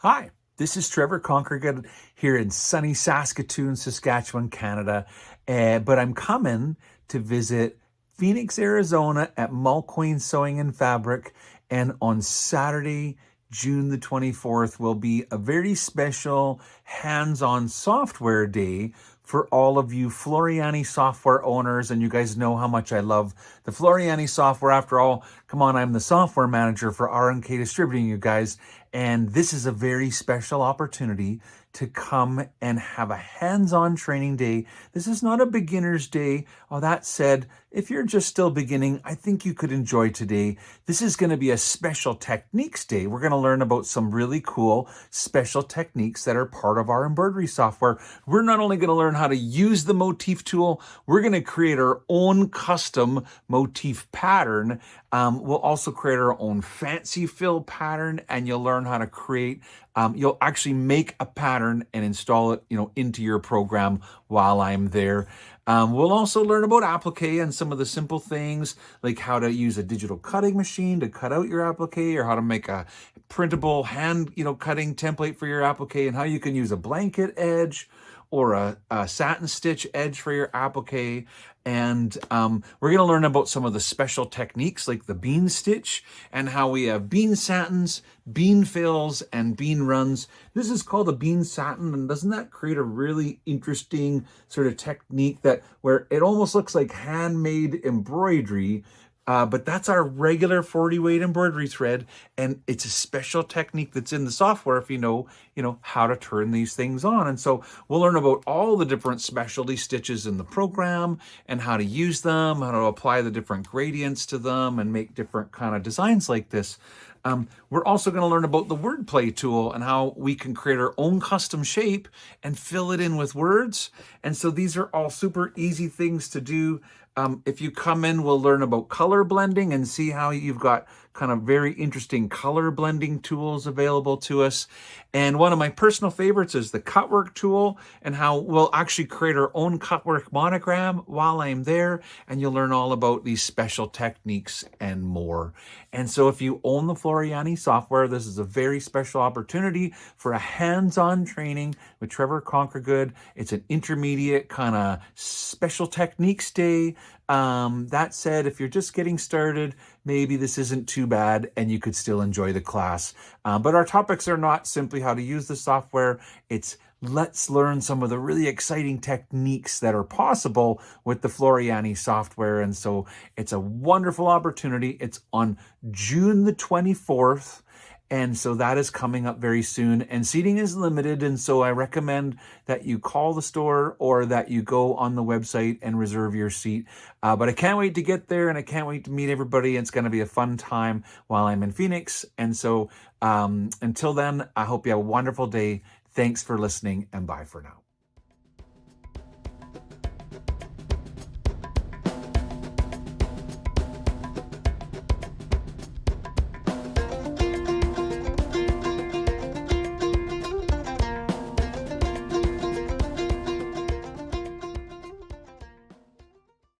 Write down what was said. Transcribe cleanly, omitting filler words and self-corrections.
Hi, this is Trevor Conquergood here in sunny Saskatoon, Saskatchewan, Canada. But I'm coming to visit Phoenix, Arizona at Mulqueen Sewing and Fabric. And on Saturday, June the 24th, will be a very special hands-on software day for all of you Floriani software owners. And you guys know how much I love the Floriani software. After all, come on, I'm the software manager for R&K Distributing, you guys. And this is a very special opportunity to come and have a hands-on training day. This is not a beginner's day. Oh, that said, if you're just still beginning, I think you could enjoy today. This is going to be a special techniques day. We're going to learn about some really cool special techniques that are part of our embroidery software. We're not only going to learn how to use the Motif tool, we're going to create our own custom Motif pattern. We'll also create our own fancy fill pattern, and you'll learn how to create, you'll actually make a pattern and install it, into your program while I'm there. We'll also learn about applique and some of the simple things like how to use a digital cutting machine to cut out your applique, or how to make a printable hand, cutting template for your applique, and how you can use a blanket edge or a satin stitch edge for your applique. And we're going to learn about some of the special techniques like the bean stitch, and how we have bean satins, bean fills, and bean runs. This is called a bean satin, and doesn't that create a really interesting sort of technique that where it almost looks like handmade embroidery? But that's our regular 40 weight embroidery thread, and it's a special technique that's in the software if you know how to turn these things on. And so we'll learn about all the different specialty stitches in the program and how to use them, how to apply the different gradients to them and make different kind of designs like this. We're also going to learn about the wordplay tool and how we can create our own custom shape and fill it in with words. And so these are all super easy things to do. If you come in, we'll learn about color blending and see how you've got kind of very interesting color blending tools available to us. And one of my personal favorites is the cutwork tool, and how we'll actually create our own cutwork monogram while I'm there. And you'll learn all about these special techniques and more. And so if you own the Floriani software, this is a very special opportunity for a hands-on training with Trevor Conquergood. It's an intermediate kind of special techniques day. That said, if you're just getting started, maybe this isn't too bad and you could still enjoy the class. But our topics are not simply how to use the software. It's let's learn some of the really exciting techniques that are possible with the Floriani software. And so it's a wonderful opportunity. It's on June the 24th. And so that is coming up very soon, and seating is limited. And so I recommend that you call the store or that you go on the website and reserve your seat. But I can't wait to get there, and I can't wait to meet everybody. It's going to be a fun time while I'm in Phoenix. And so until then, I hope you have a wonderful day. Thanks for listening, and bye for now.